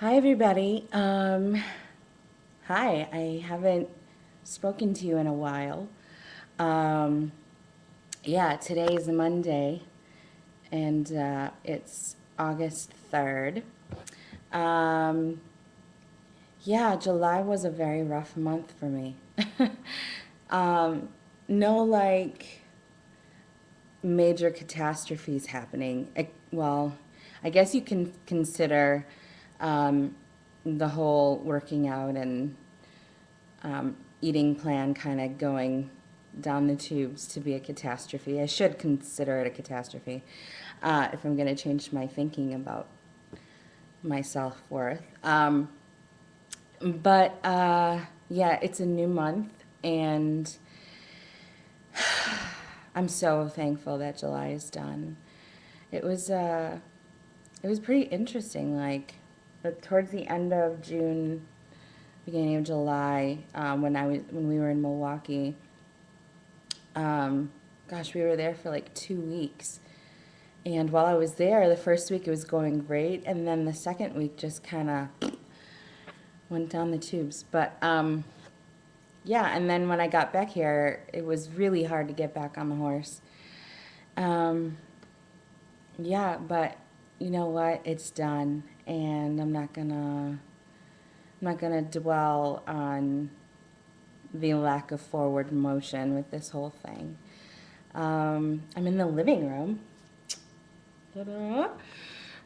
Hi, everybody. Hi, I haven't spoken to you in a while. Um, yeah, today is Monday, and it's August 3rd. Um, yeah, July was a very rough month for me. um, no, like, major catastrophes happening. Well, I guess you can consider um, the whole working out and eating plan kind of going down the tubes to be a catastrophe. I should consider it a catastrophe if I'm going to change my thinking about my self-worth. But yeah, it's a new month, and I'm so thankful that July is done. It was uh, it was pretty interesting. But towards the end of June, beginning of July, when we were in Milwaukee. Um, Gosh, we were there for like 2 weeks. And while I was there, the first week it was going great, and then the second week just kind of went down the tubes. But yeah, and then when I got back here, it was really hard to get back on the horse. Um, yeah, but you know what? It's done, and I'm not gonna dwell on the lack of forward motion with this whole thing. I'm in the living room. Ta-da!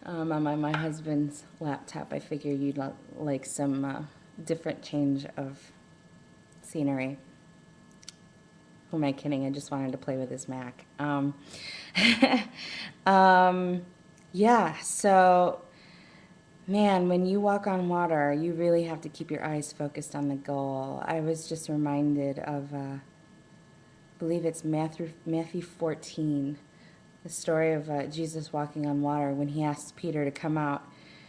On my husband's laptop. I figure you'd like some different change of scenery. Who am I kidding? I just wanted to play with his Mac. um, yeah, so man, when you walk on water, you really have to keep your eyes focused on the goal. I was just reminded of, I believe it's Matthew 14, the story of Jesus walking on water when he asks Peter to come out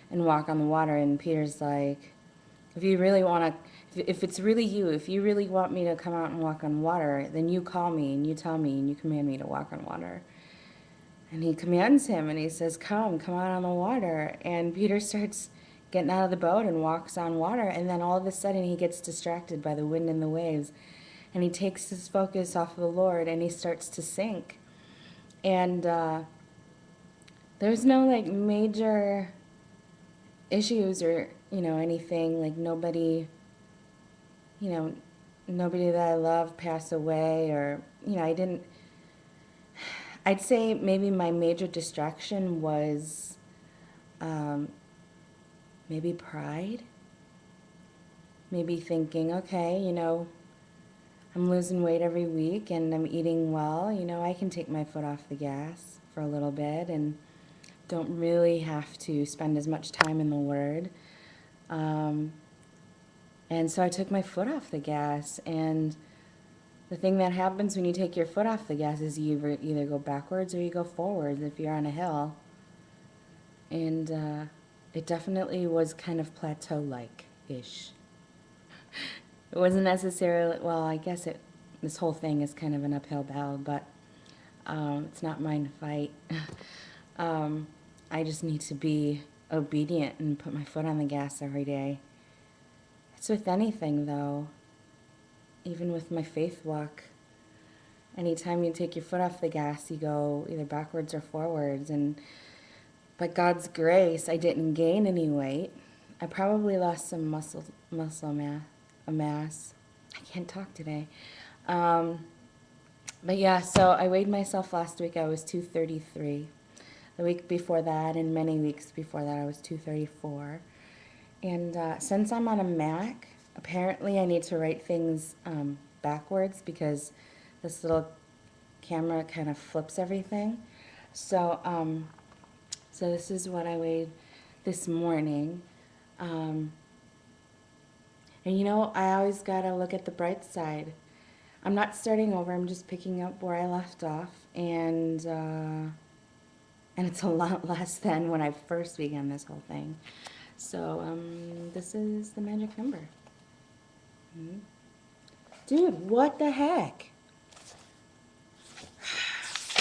and walk on the water, and Peter's like, if you really want to, if it's really you, if you really want me to come out and walk on water, then you call me and you tell me and you command me to walk on water. And he commands him and he says, come out on the water. And Peter starts getting out of the boat and walks on water. And then all of a sudden he gets distracted by the wind and the waves. And he takes his focus off of the Lord and he starts to sink. And there's no like major issues or, anything. Like you know, nobody that I love passed away, or, I'd say maybe my major distraction was um, maybe pride. Maybe thinking, okay, I'm losing weight every week and I'm eating well, I can take my foot off the gas for a little bit and don't really have to spend as much time in the Word. Um, and so I took my foot off the gas, and the thing that happens when you take your foot off the gas is you either go backwards or you go forwards if you're on a hill. And it definitely was kind of plateau-like-ish. It wasn't necessarily, well, I guess this whole thing is kind of an uphill battle, but it's not mine to fight. um, I just need to be obedient and put my foot on the gas every day. It's with anything, though. Even with my faith walk, anytime you take your foot off the gas, you go either backwards or forwards. And by God's grace, I didn't gain any weight. I probably lost some mass. I can't talk today. Um, but yeah, so I weighed myself last week. I was 233. The week before that, and many weeks before that, I was 234. And since I'm on a Mac, apparently I need to write things backwards because this little camera kind of flips everything. So this is what I weighed this morning. Um, and I always gotta look at the bright side. I'm not starting over, I'm just picking up where I left off, and it's a lot less than when I first began this whole thing. So, this is the magic number. Hmm? Dude, what the heck?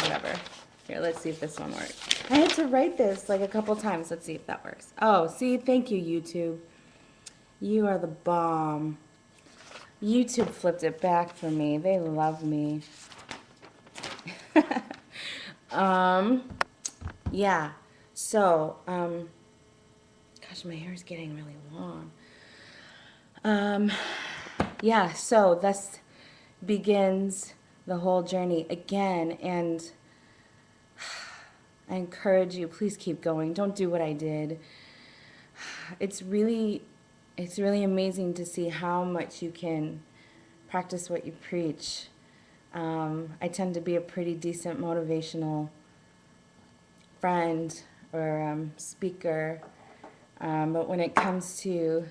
Whatever. Here, let's see if this one works. I had to write this like a couple times. Let's see if that works. Oh, see, thank you, YouTube. You are the bomb. YouTube flipped it back for me. They love me. Yeah. So, gosh, my hair is getting really long. Yeah, so thus begins the whole journey again, and I encourage you, please keep going. Don't do what I did. It's really amazing to see how much you can practice what you preach. I tend to be a pretty decent motivational friend or speaker, but when it comes to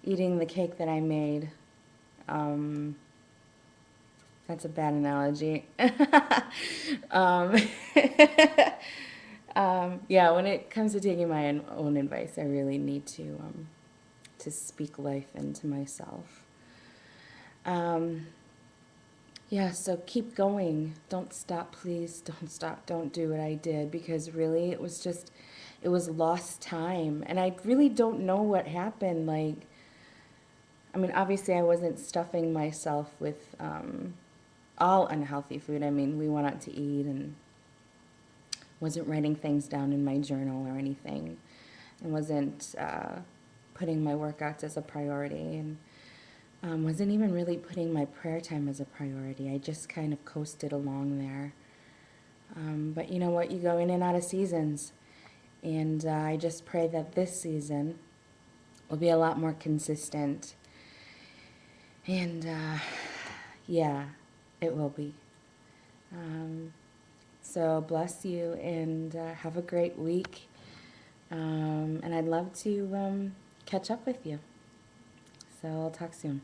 eating the cake that I made, that's a bad analogy. um, yeah, when it comes to taking my own advice, I really need to speak life into myself. Yeah, so keep going. Don't stop, please. Don't stop. Don't do what I did, because really it was lost time. And I really don't know what happened. Like, I mean, obviously I wasn't stuffing myself with all unhealthy food. I mean, we went out to eat and wasn't writing things down in my journal or anything, and wasn't putting my workouts as a priority, and wasn't even really putting my prayer time as a priority. I just kind of coasted along there. But you know what? You go in and out of seasons, and I just pray that this season will be a lot more consistent. And yeah, it will be. So bless you, and have a great week. And I'd love to catch up with you. So I'll talk soon.